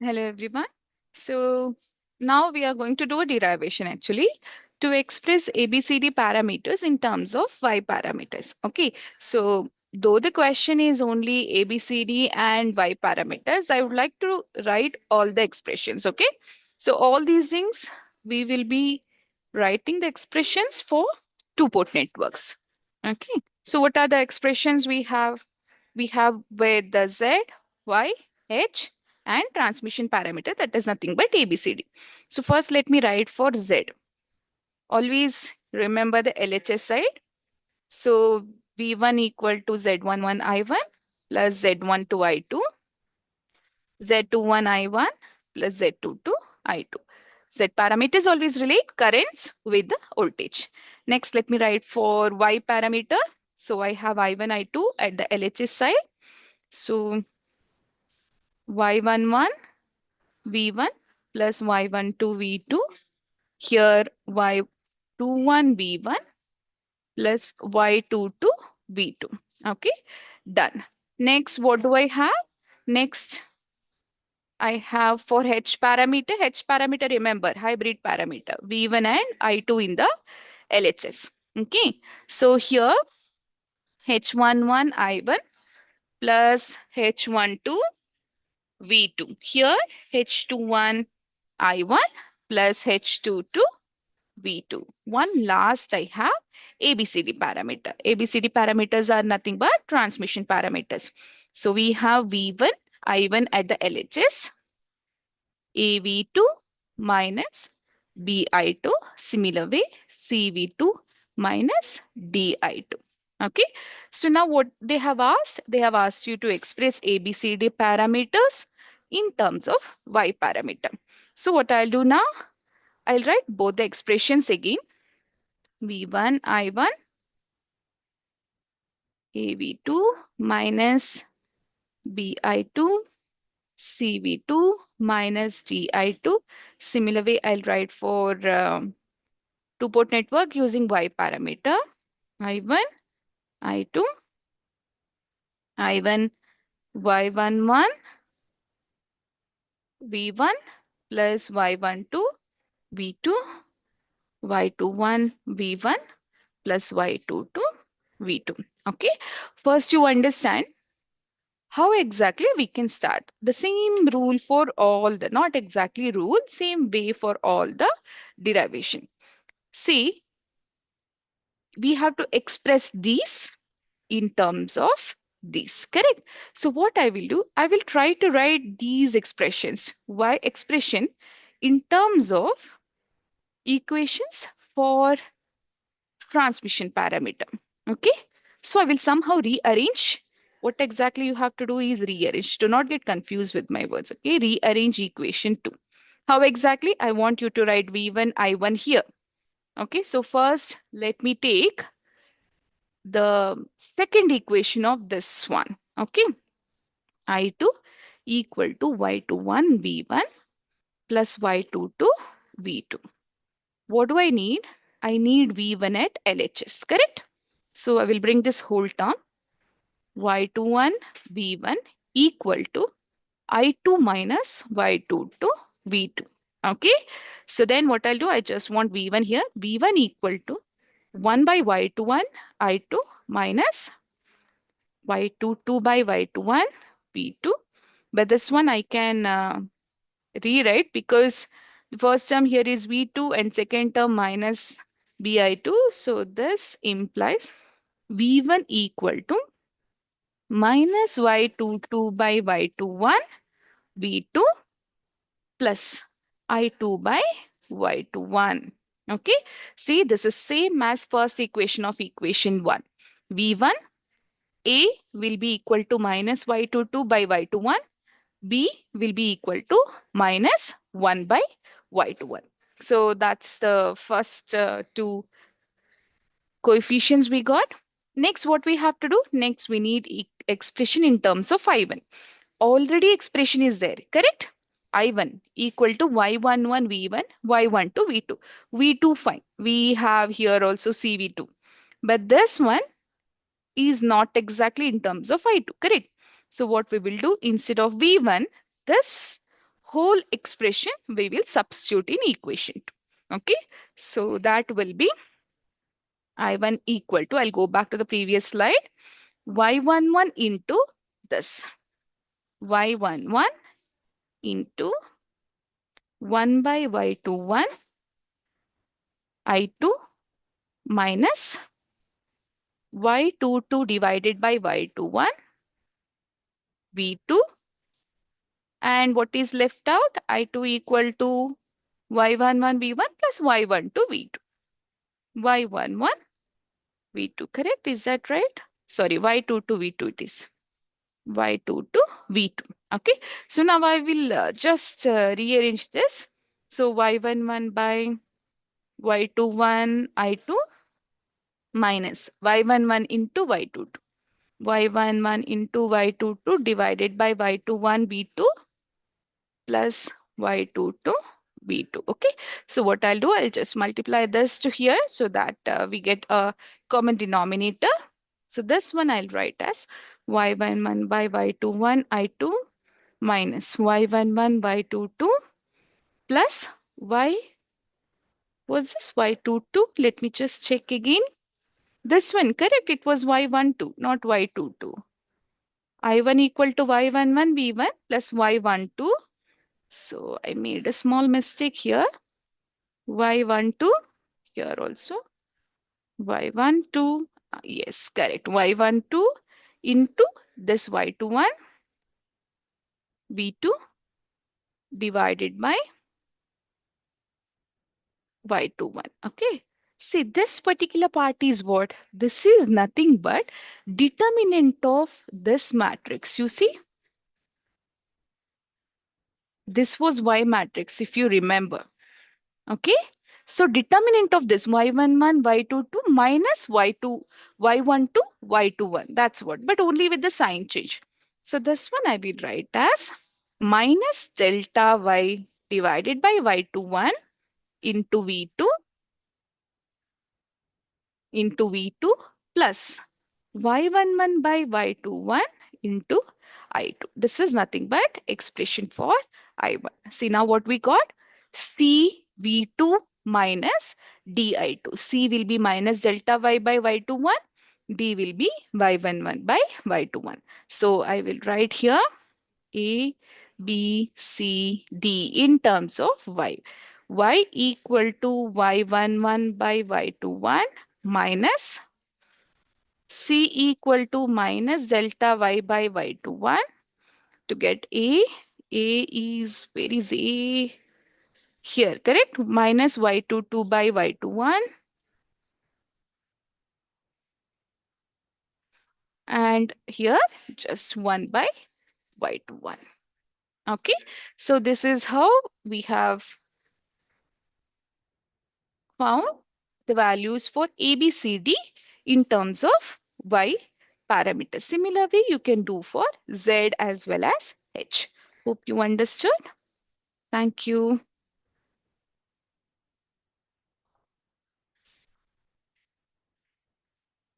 Hello everyone. So now we are going to do a derivation actually to express ABCD parameters in terms of Y parameters. Okay. So though the question is only ABCD and Y parameters, I would like to write all the expressions. Okay. So all these things we will be writing the expressions for two-port networks. Okay. So what are the expressions we have? We have with the Z, Y, H and transmission parameter, that is nothing but ABCD. So first let me write for Z. Always remember the LHS side. So V1 equal to Z11 I1 plus Z12 I2, Z21 I1 plus Z22 I2. Z parameters always relate currents with the voltage. Next, let me write for Y parameter. So I have I1, I2 at the LHS side. So Y11 V1 plus Y12 V2. Here Y21 V1 plus Y22 V2. Okay, done. Next, what do I have? Next, I have for H parameter. H parameter, remember, hybrid parameter. V1 and I2 in the LHS. Okay, so here H11 I1 plus H12 V2. Here H21 I1 plus H22 V2. One last I have ABCD parameter. ABCD parameters are nothing but transmission parameters. So we have V1, I1 at the LHS, AV2 minus BI2. Similar way, CV2 minus DI2. Okay. So now what they have asked? They have asked you to express ABCD parameters in terms of Y parameter. So what I'll do now? I'll write both the expressions again. V1 I1 AV2 minus BI2 CV2 minus DI2. Similar way, I'll write for two-port network using Y parameter. I1, I2, I1, Y11, V1 plus Y12, V2, Y21, V1 plus Y22, V2. Okay. First, you understand how exactly we can start. The same rule for all the, not exactly rule, same way for all the derivation. See, we have to express these in terms of these, correct? So what I will do, I will try to write these expressions, Y expression in terms of equations for transmission parameter. Okay. So I will somehow rearrange. What exactly you have to do is rearrange. Do not get confused with my words. Okay. Rearrange equation 2. How exactly? I want you to write V1, I1 here. Okay. So first, let me take the second equation of this one. Okay. I2 equal to Y21 V1 plus Y22 V2. What do I need? I need V1 at LHS, correct? So I will bring this whole term Y21 V1 equal to I2 minus Y22 V2. Okay. So then what I'll do, I just want V1 here. V1 equal to 1 by Y21 I2 minus Y22 by Y21 V2. But this one I can rewrite because the first term here is V2 and second term minus BI2. So this implies V1 equal to minus Y22 by Y21 V2 plus I2 by Y21. Okay. See, this is same as first equation of equation 1. V1 A will be equal to minus Y22 by Y21. B will be equal to minus 1 by Y21. So that's the first two coefficients we got. Next, what we have to do? Next, we need expression in terms of I1. Already expression is there, correct? I1 equal to Y11 V1, Y12 V2. V2 fine. We have here also CV2. But this one is not exactly in terms of I2, correct? So what we will do instead of V1, this whole expression we will substitute in equation 2. Okay, so that will be I1 equal to, I'll go back to the previous slide, y11 into this, y11 into 1 by y21 I2 minus y22 divided by y21 v2, and what is left out? I2 equal to y11 v1 plus y12 v2. y11 v2, correct? Is that right? Sorry, y22 v2 it is. y22 v2. Okay. So now I will just rearrange this. So y11 by y21 I2 minus y11 into y22. y11 into y22 divided by y21 v2 plus y22 v2. Okay, so what I'll do, I'll just multiply this to here so that we get a common denominator. So this one I'll write as y11 by y21 I2 minus y11 y22 plus y, was this y22? Let me just check again. This one, correct? It was y12, not y22. I1 equal to y11 v1 plus y12. So I made a small mistake here. y12 here also. y12, yes, correct. y12 into this y21 v2 divided by y21. Okay. See, this particular part is what? This is nothing but determinant of this matrix. You see, this was Y matrix, if you remember. Okay. So determinant of this y11, y22 minus y2, y12, y21. That's what, but only with the sign change. So this one I will write as minus delta y divided by y21 into v2 plus y11 by y21 into I2. This is nothing but expression for I1. See now what we got? CV2 minus DI2. C will be minus delta y by y21. D will be y11 by y21. So I will write here A, B, C, D in terms of y. Y equal to y11 by y21 minus C equal to minus delta y by y21 to get A. A is, where is A? Here, correct? Minus y22 by y21. And here, just 1 by y21. Okay. So this is how we have found the values for ABCD in terms of Y parameters. Similarly, you can do for Z as well as H. Hope you understood. Thank you.